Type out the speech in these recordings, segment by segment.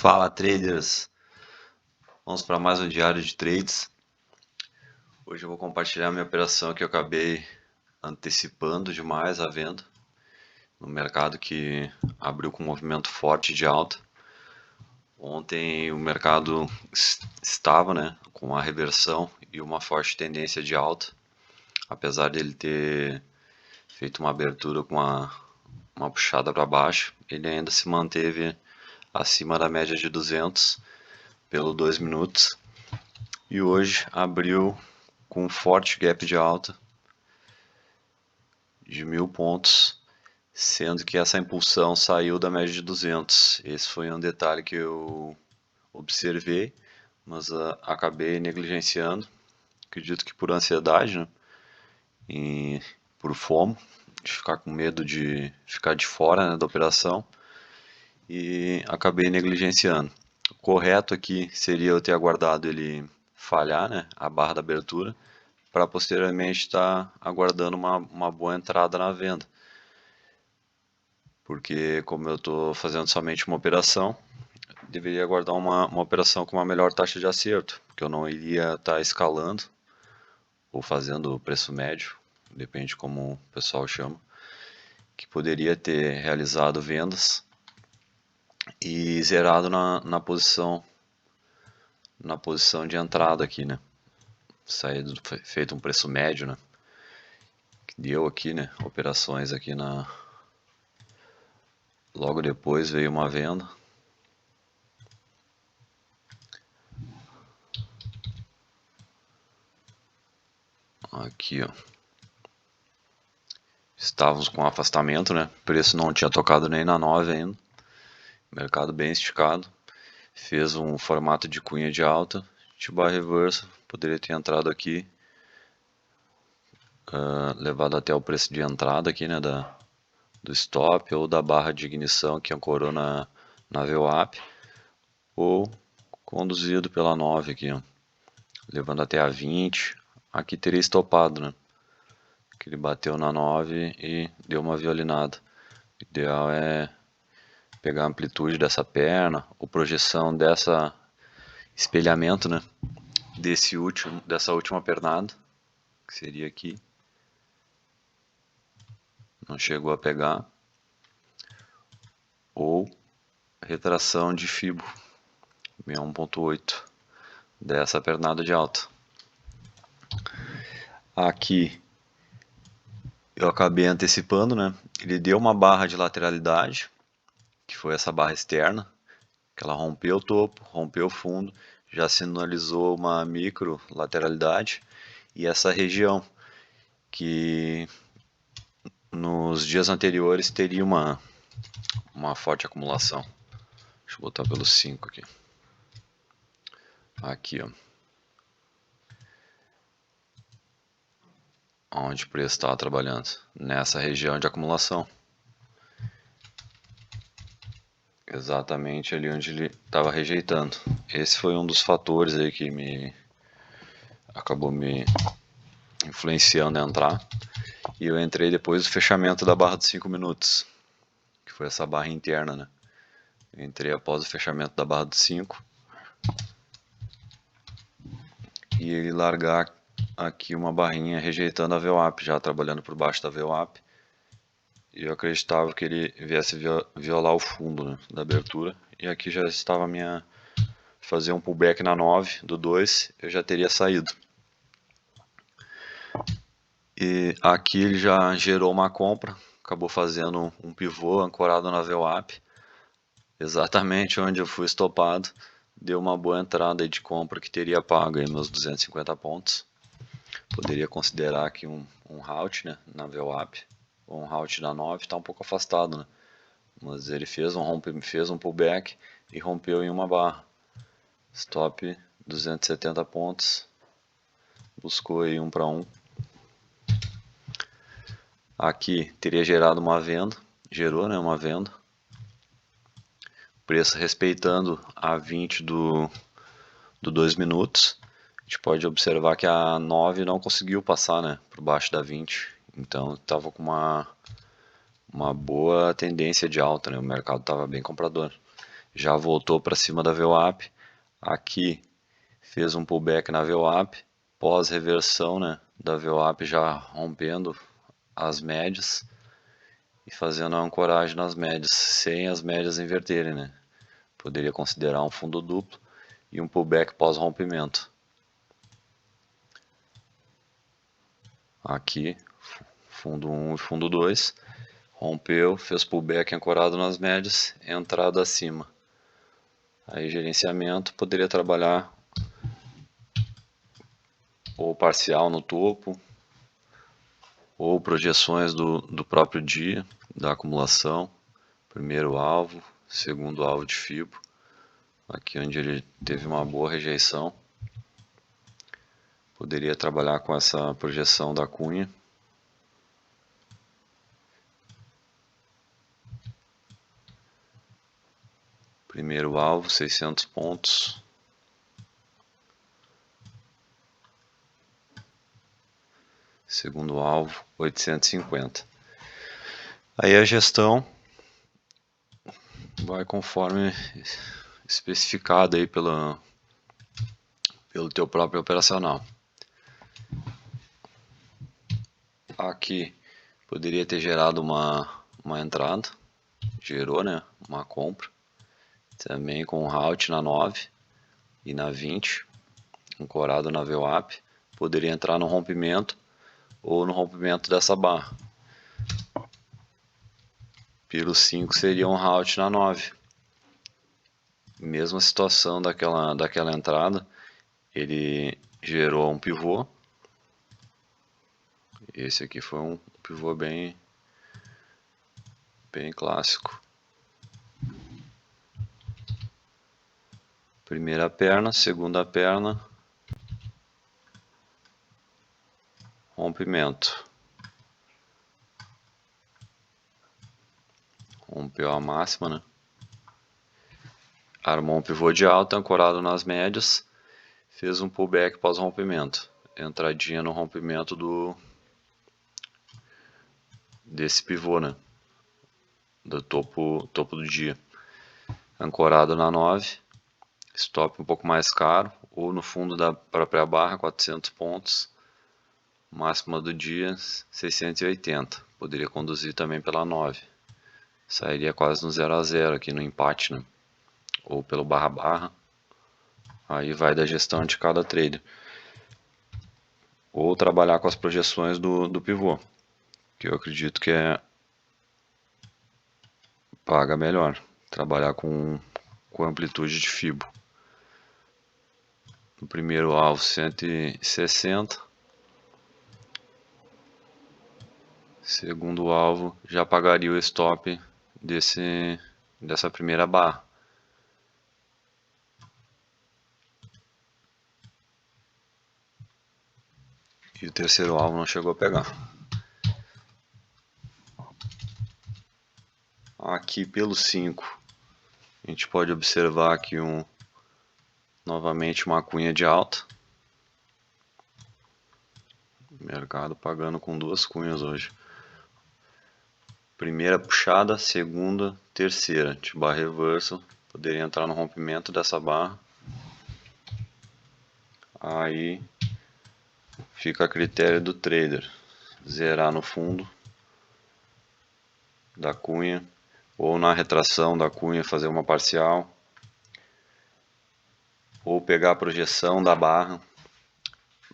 Fala, traders! Vamos para mais um diário de trades. Hoje eu vou compartilhar minha operação que eu acabei antecipando demais a venda no mercado que abriu com um movimento forte de alta. Ontem o mercado estava, com uma reversão e uma forte tendência de alta, apesar dele ter feito uma abertura com uma puxada para baixo, ele ainda se manteve acima da média de 200 pelo 2 minutos. E hoje abriu com um forte gap de alta de 1000 pontos, sendo que essa impulsão saiu da média de 200. Esse foi um detalhe que eu observei, mas acabei negligenciando. Acredito que por ansiedade, né? E por FOMO, de ficar com medo de ficar de fora, né, da operação, e acabei negligenciando. O correto aqui seria eu ter aguardado ele falhar, né, a barra da abertura, para posteriormente estar aguardando uma boa entrada na venda. Porque como eu estou fazendo somente uma operação, deveria aguardar uma operação com uma melhor taxa de acerto, porque eu não iria estar escalando ou fazendo preço médio, depende como o pessoal chama, que poderia ter realizado vendas e zerado na posição de entrada aqui, né? Feito um preço médio, né? Que deu aqui, né? Operações aqui logo depois veio uma venda. Aqui, ó. Estávamos com afastamento, né? O preço não tinha tocado nem na 9 ainda. Mercado bem esticado. Fez um formato de cunha de alta. T-bar reversa. Poderia ter entrado aqui. Levado até o preço de entrada aqui, né? Do stop ou da barra de ignição que ancorou na VWAP. Ou conduzido pela 9 aqui, ó. Levando até a 20. Aqui teria estopado, né? Que ele bateu na 9 e deu uma violinada. O ideal é pegar a amplitude dessa perna, ou projeção dessa espelhamento, né? Dessa última pernada, que seria aqui. Não chegou a pegar. Ou retração de Fibo 61.8 dessa pernada de alta. Aqui eu acabei antecipando, né? Ele deu uma barra de lateralidade, que foi essa barra externa, que ela rompeu o topo, rompeu o fundo, já sinalizou uma micro lateralidade, e essa região que nos dias anteriores teria uma forte acumulação. Deixa eu botar pelo 5 aqui. Aqui, ó. Onde o preço estava trabalhando, nessa região de acumulação. Exatamente ali onde ele estava rejeitando. Esse foi um dos fatores aí que acabou me influenciando a entrar. E eu entrei depois do fechamento da barra dos 5 minutos, que foi essa barra interna, né? Eu entrei após o fechamento da barra dos 5 e ele largar aqui uma barrinha rejeitando a VWAP, já trabalhando por baixo da VWAP. E eu acreditava que ele viesse violar o fundo, né, da abertura. E aqui já estava fazer um pullback na 9 do 2, eu já teria saído. E aqui ele já gerou uma compra, acabou fazendo um pivô ancorado na VWAP, exatamente onde eu fui estopado. Deu uma boa entrada aí de compra que teria pago aí meus 250 pontos. Poderia considerar aqui um halt, né, na VWAP. Um halt da 9 está um pouco afastado, né? Mas ele fez um pullback e rompeu em uma barra. Stop 270 pontos. Buscou aí 1 para 1. Aqui teria gerado uma venda. Gerou, né, uma venda. Preço respeitando a 20 do 2 minutos. A gente pode observar que a 9 não conseguiu passar, né, por baixo da 20. Então estava com uma boa tendência de alta, né? O mercado estava bem comprador. já voltou para cima da VWAP. Aqui fez um pullback na VWAP, pós reversão, né, da VWAP já rompendo as médias e fazendo a ancoragem nas médias, sem as médias inverterem, né. Poderia considerar um fundo duplo e um pullback pós rompimento. Aqui, fundo 1 e fundo 2, rompeu, fez pullback ancorado nas médias, entrada acima. Aí gerenciamento poderia trabalhar ou parcial no topo, ou projeções do próprio dia, da acumulação, primeiro alvo, segundo alvo de FIBO, aqui onde ele teve uma boa rejeição. Poderia trabalhar com essa projeção da cunha. Primeiro alvo, 600 pontos. Segundo alvo, 850. Aí a gestão vai conforme especificado aí pelo teu próprio operacional. Aqui poderia ter gerado uma entrada, gerou, né, uma compra, também com halt na 9 e na 20, ancorado na VWAP, poderia entrar no rompimento ou no rompimento dessa barra. Pelo 5 seria um halt na 9. Mesma situação daquela entrada, ele gerou um pivô. Esse aqui foi um pivô bem clássico. Primeira perna, segunda perna, rompimento. Rompeu a máxima, né? Armou um pivô de alta, ancorado nas médias, fez um pullback pós-rompimento. Entradinha no rompimento desse pivô, né? Do topo do dia. Ancorado na 9, stop um pouco mais caro, ou no fundo da própria barra, 400 pontos. Máxima do dia, 680. Poderia conduzir também pela 9. Sairia quase no 0 a 0 aqui no empate, né? Ou pelo barra. Aí vai da gestão de cada trader. Ou trabalhar com as projeções do pivô, que eu acredito que paga melhor. Trabalhar com amplitude de FIBO. No primeiro alvo, 160. Segundo alvo, já pagaria o stop dessa primeira barra. E o terceiro alvo não chegou a pegar. Aqui pelo 5, a gente pode observar aqui novamente uma cunha de alta. Mercado pagando com duas cunhas hoje. Primeira puxada, segunda, terceira. T-bar reversal. Poderia entrar no rompimento dessa barra. Aí fica a critério do trader. Zerar no fundo da cunha. Ou na retração da cunha fazer uma parcial. Ou pegar a projeção da barra.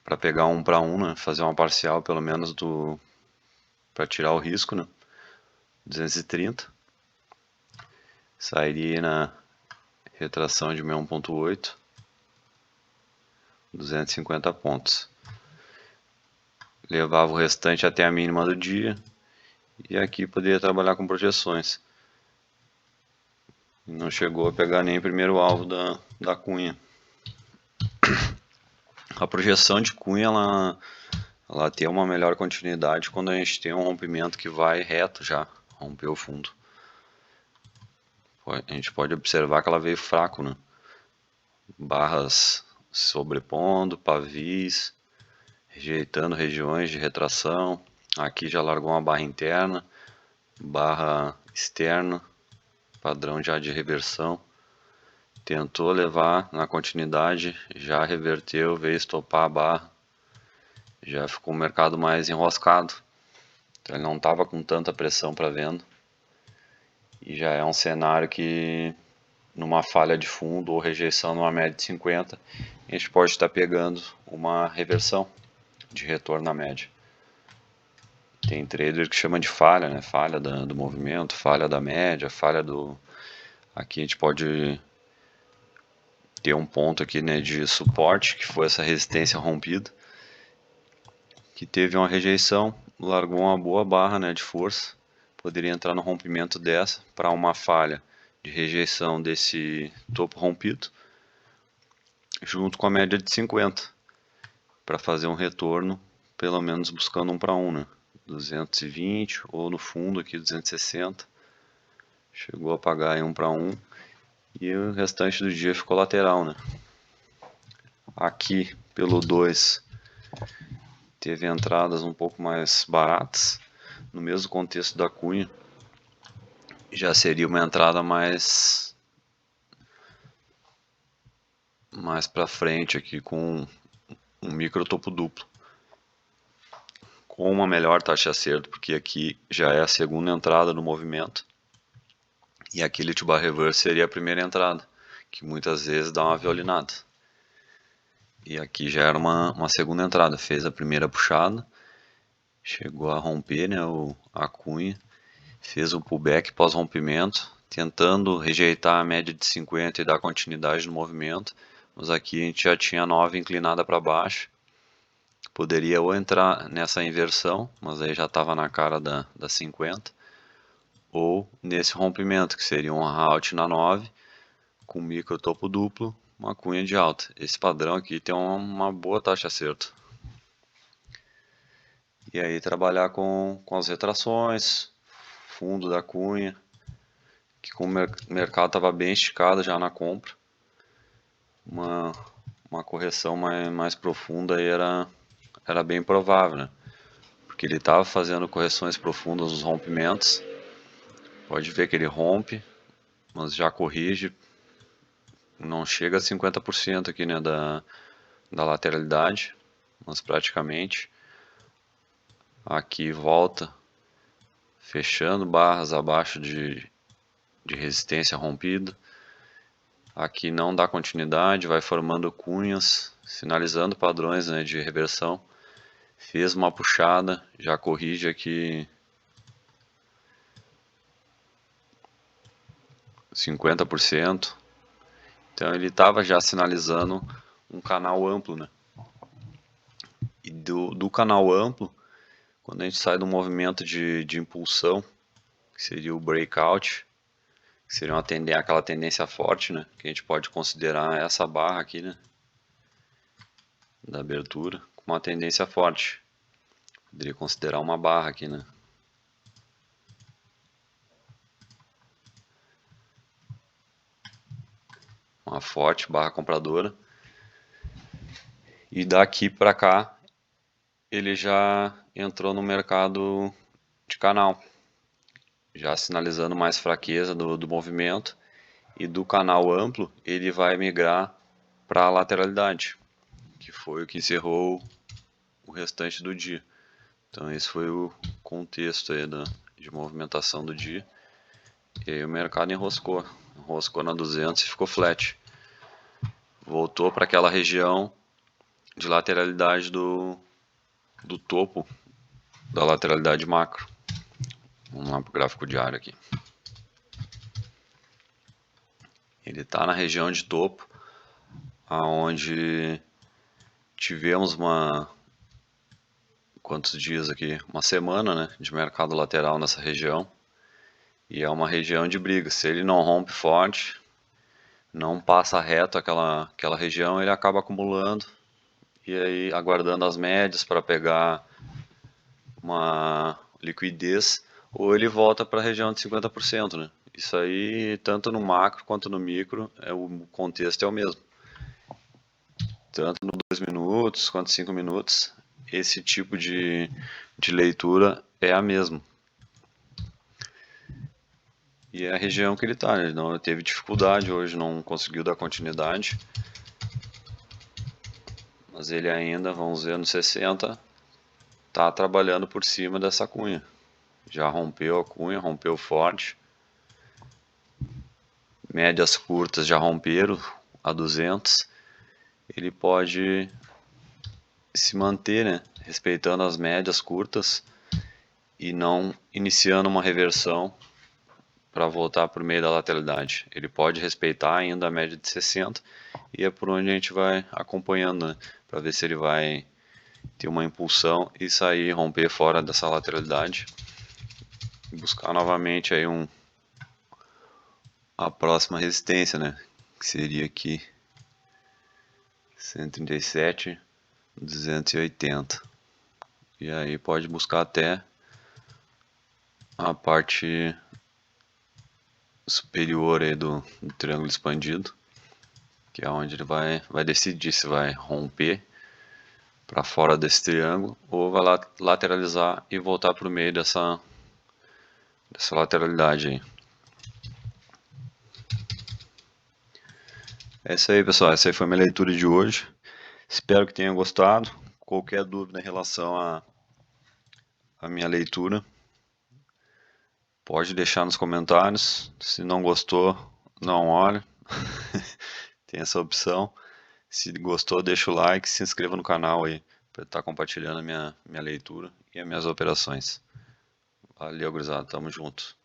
Para pegar 1 para 1, né? Fazer uma parcial pelo menos para tirar o risco, né? 230. Sairia na retração de 1.8. 250 pontos. Levava o restante até a mínima do dia. E aqui poderia trabalhar com projeções. Não chegou a pegar nem o primeiro alvo da cunha. A projeção de cunha ela tem uma melhor continuidade quando a gente tem um rompimento que vai reto já. Rompeu o fundo. A gente pode observar que ela veio fraco, né? Barras sobrepondo, pavis, rejeitando regiões de retração. Aqui já largou uma barra interna, barra externa, padrão já de reversão. tentou levar na continuidade, já reverteu, veio estopar a barra, já ficou o mercado mais enroscado, então ele não estava com tanta pressão para venda, e já é um cenário que numa falha de fundo ou rejeição numa média de 50, a gente pode estar pegando uma reversão de retorno na média. Tem trader que chama de falha, né? Falha do movimento, falha da média, falha do... Aqui a gente pode ter um ponto aqui, né, de suporte, que foi essa resistência rompida, que teve uma rejeição, largou uma boa barra, né, de força, poderia entrar no rompimento dessa para uma falha de rejeição desse topo rompido, junto com a média de 50, para fazer um retorno, pelo menos buscando 1 para 1, né? 220 ou no fundo aqui 260, chegou a pagar em 1 para 1 e o restante do dia ficou lateral, né? Aqui pelo 2 teve entradas um pouco mais baratas, no mesmo contexto da cunha, já seria uma entrada mais para frente aqui com um micro topo duplo, com uma melhor taxa de acerto, porque aqui já é a segunda entrada no movimento e aqui Elite Bar Reverse seria a primeira entrada, que muitas vezes dá uma violinada. E aqui já era uma segunda entrada, fez a primeira puxada, chegou a romper, né, a cunha, fez o pullback pós-rompimento, tentando rejeitar a média de 50 e dar continuidade no movimento, mas aqui a gente já tinha 9 inclinada para baixo, poderia ou entrar nessa inversão, mas aí já estava na cara da 50, ou nesse rompimento, que seria um halt na 9, com micro topo duplo, uma cunha de alta. Esse padrão aqui tem uma boa taxa de acerto. E aí trabalhar com as retrações, fundo da cunha, que como o mercado estava bem esticado já na compra, uma correção mais profunda aí era bem provável, né? Porque ele estava fazendo correções profundas nos rompimentos, pode ver que ele rompe, mas já corrige, não chega a 50% aqui, né, da lateralidade, mas praticamente. Aqui volta, fechando barras abaixo de resistência rompida. Aqui não dá continuidade, vai formando cunhas, sinalizando padrões, né, de reversão. Fez uma puxada, já corrige aqui 50%. Então ele estava já sinalizando um canal amplo, né? E do canal amplo, quando a gente sai do movimento de impulsão, que seria o breakout, que seria aquela tendência forte, né? Que a gente pode considerar essa barra aqui, né? Da abertura, com uma tendência forte. Poderia considerar uma barra aqui, né? Uma forte barra compradora. E daqui para cá, ele já entrou no mercado de canal, já sinalizando mais fraqueza do movimento, e do canal amplo ele vai migrar para a lateralidade, que foi o que encerrou o restante do dia. Então esse foi o contexto aí de movimentação do dia, e aí o mercado enroscou na 200 e ficou flat, voltou para aquela região de lateralidade do topo da lateralidade macro. Vamos lá para o gráfico diário aqui. Ele está na região de topo, aonde tivemos quantos dias aqui? Uma semana, né, de mercado lateral nessa região. E é uma região de briga. Se ele não rompe forte, não passa reto aquela região, ele acaba acumulando e aí aguardando as médias para pegar uma liquidez, ou ele volta para a região de 50%, né? Isso aí, tanto no macro quanto no micro, o contexto é o mesmo. Tanto no 2 minutos quanto 5 minutos, esse tipo de leitura é a mesma. e é a região que ele está, né? Ele não teve dificuldade hoje, não conseguiu dar continuidade, mas ele ainda, vamos ver, no 60 está trabalhando por cima dessa cunha, já rompeu a cunha, rompeu forte, médias curtas já romperam a 200, ele pode se manter, né, respeitando as médias curtas e não iniciando uma reversão para voltar por meio da lateralidade. Ele pode respeitar ainda a média de 60 e é por onde a gente vai acompanhando, né, para ver se ele vai ter uma impulsão e sair, romper fora dessa lateralidade e buscar novamente aí a próxima resistência, né, que seria aqui 137, 280. E aí pode buscar até a parte superior aí do triângulo expandido, que é onde ele vai decidir se vai romper para fora desse triângulo ou vai lateralizar e voltar para o meio dessa lateralidade aí. É isso aí, pessoal. Essa aí foi a minha leitura de hoje. Espero que tenham gostado. Qualquer dúvida em relação à minha leitura, pode deixar nos comentários. Se não gostou, não olhe. Tem essa opção. Se gostou, deixa o like, se inscreva no canal aí para estar compartilhando a minha leitura e as minhas operações. Valeu, gurizada. Tamo junto.